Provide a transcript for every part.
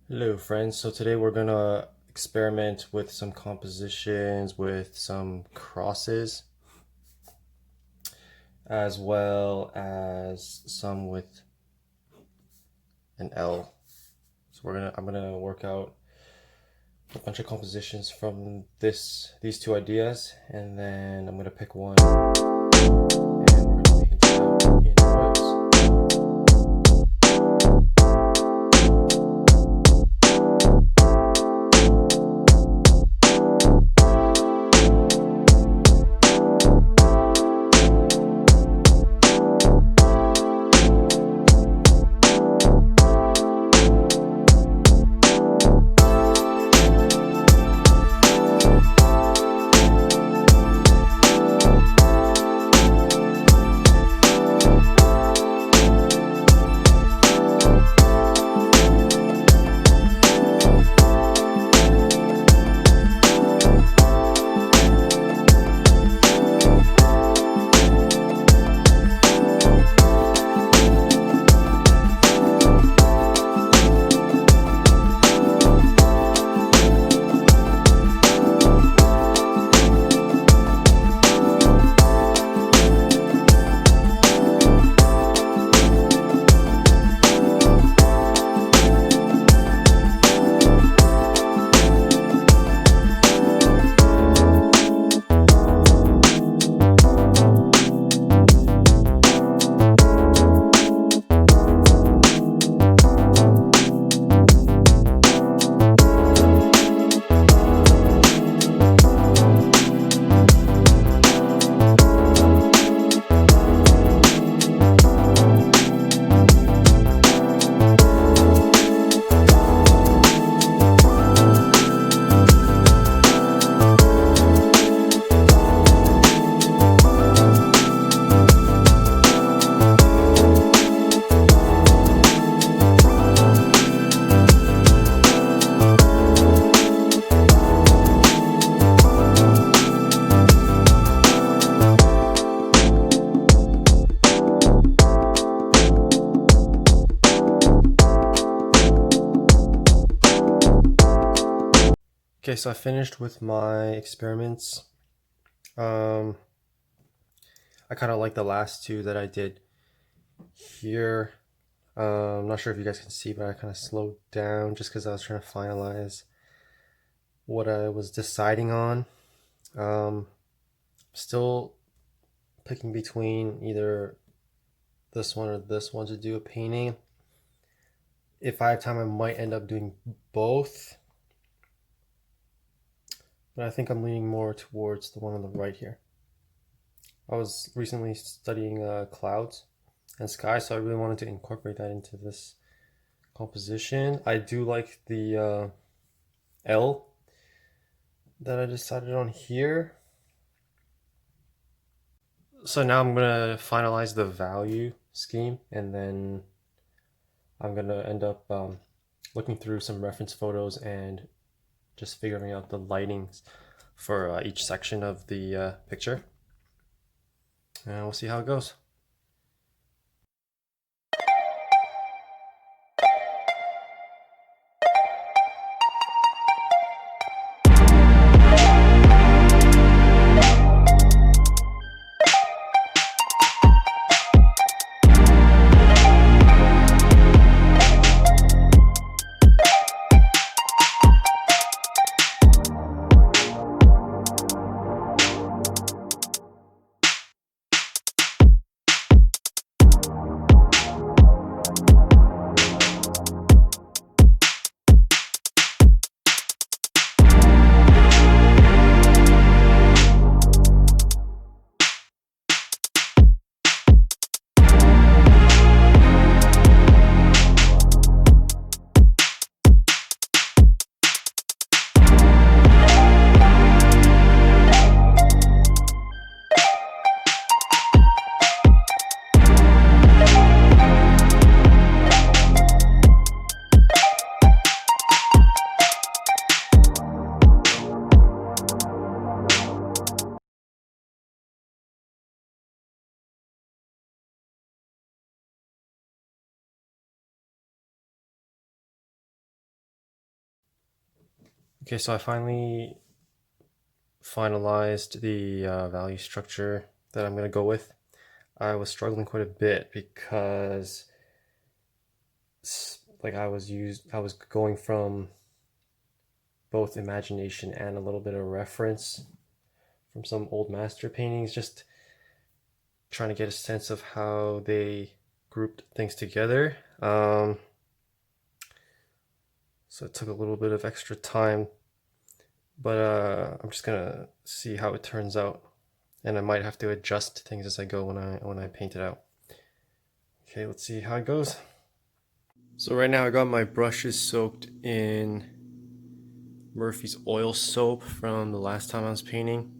Hello friends, so today we're gonna experiment with some compositions with some crosses as well as some with an L. So I'm gonna work out a bunch of compositions from these two ideas, and then I'm gonna pick one and we're gonna paint it out in oils. Okay, so I finished with my experiments. Um, I kind of like the last two that I did here. I'm not sure if you guys can see, but I kind of slowed down just because I was trying to finalize what I was deciding on. Still picking between either this one or this one to do a painting. If I have time, I might end up doing both. But I think I'm leaning more towards the one on the right here. I was recently studying clouds and sky, so I really wanted to incorporate that into this composition. I do like the L that I decided on here. So now I'm gonna finalize the value scheme, and then I'm gonna end up looking through some reference photos and just figuring out the lightings for each section of the picture. And we'll see how it goes. Okay, so I finally finalized the value structure that I'm going to go with. I was struggling quite a bit because I was going from both imagination and a little bit of reference from some old master paintings, just trying to get a sense of how they grouped things together. So it took a little bit of extra time, but I'm just gonna see how it turns out, and I might have to adjust things as I go when I paint it out. Okay, let's see how it goes. So right now I got my brushes soaked in Murphy's oil soap from the last time I was painting,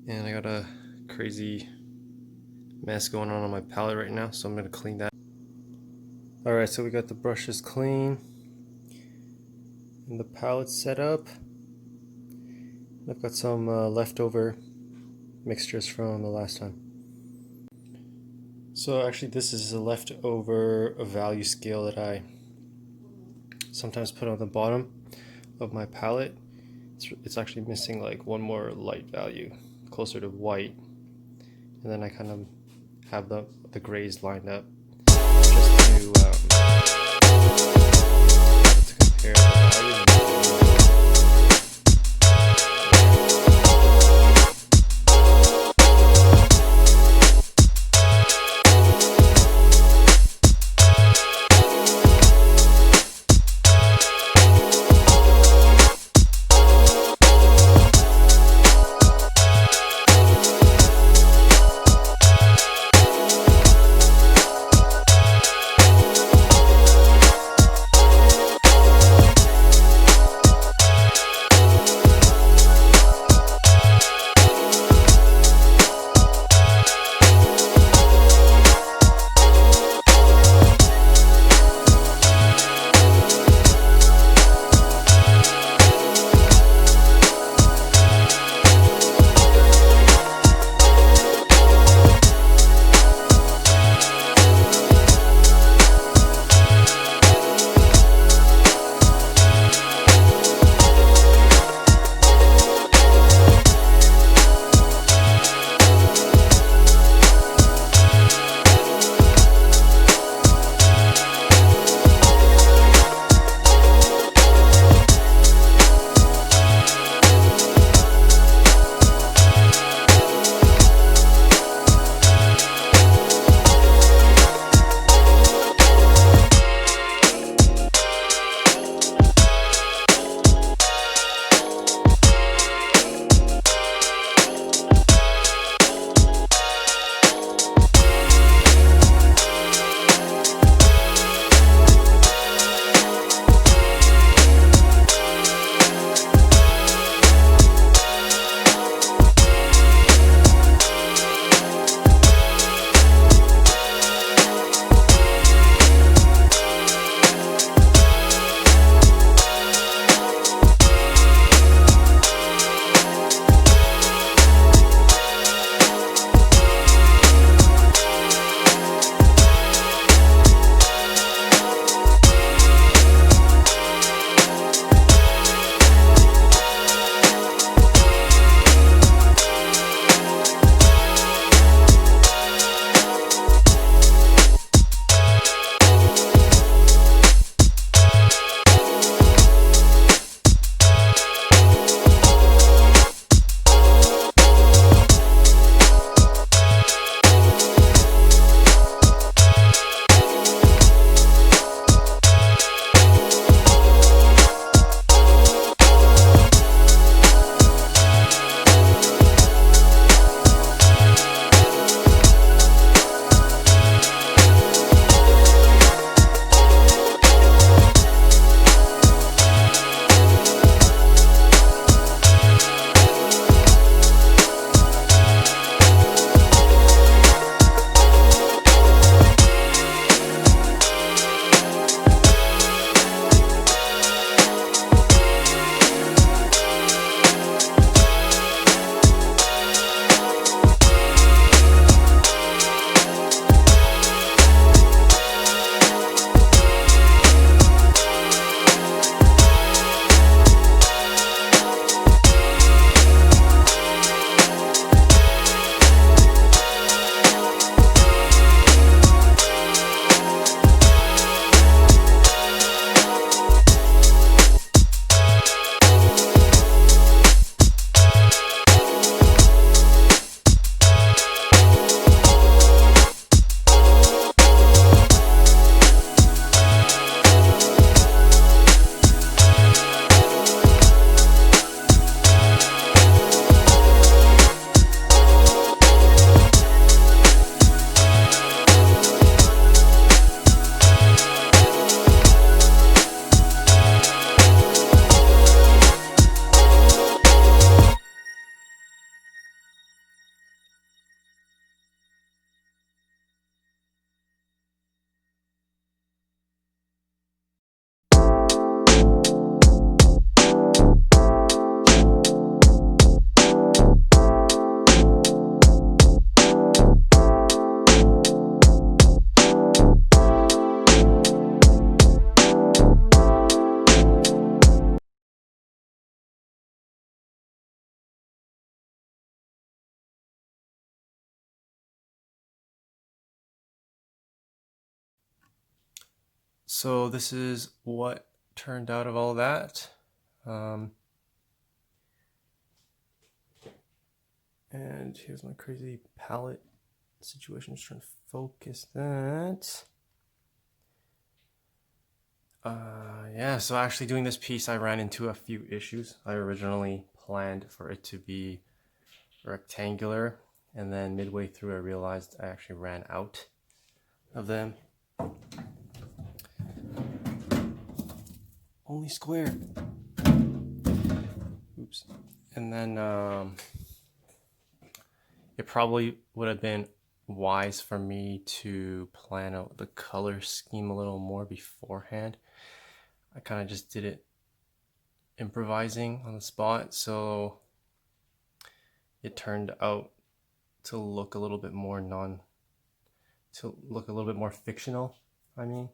and I got a crazy mess going on my palette right now, so I'm gonna clean that. Alright, so we got the brushes clean and the palette set up. I've got some leftover mixtures from the last time. So actually this is a leftover value scale that I sometimes put on the bottom of my palette. It's actually missing like one more light value closer to white, and then I kind of have the grays lined up just to compare the values. So this is what turned out of all that. And here's my crazy palette situation. Just trying to focus that. Yeah, so actually doing this piece, I ran into a few issues. I originally planned for it to be rectangular, and then midway through I realized I actually ran out of them. Only square. Oops. And then it probably would have been wise for me to plan out the color scheme a little more beforehand. I kind of just did it improvising on the spot, so it turned out to look a little bit more fictional, I mean.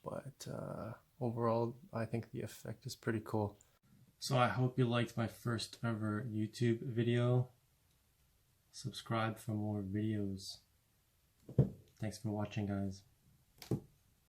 But overall, I think the effect is pretty cool. So I hope you liked my first ever YouTube video. Subscribe for more videos. Thanks for watching, guys.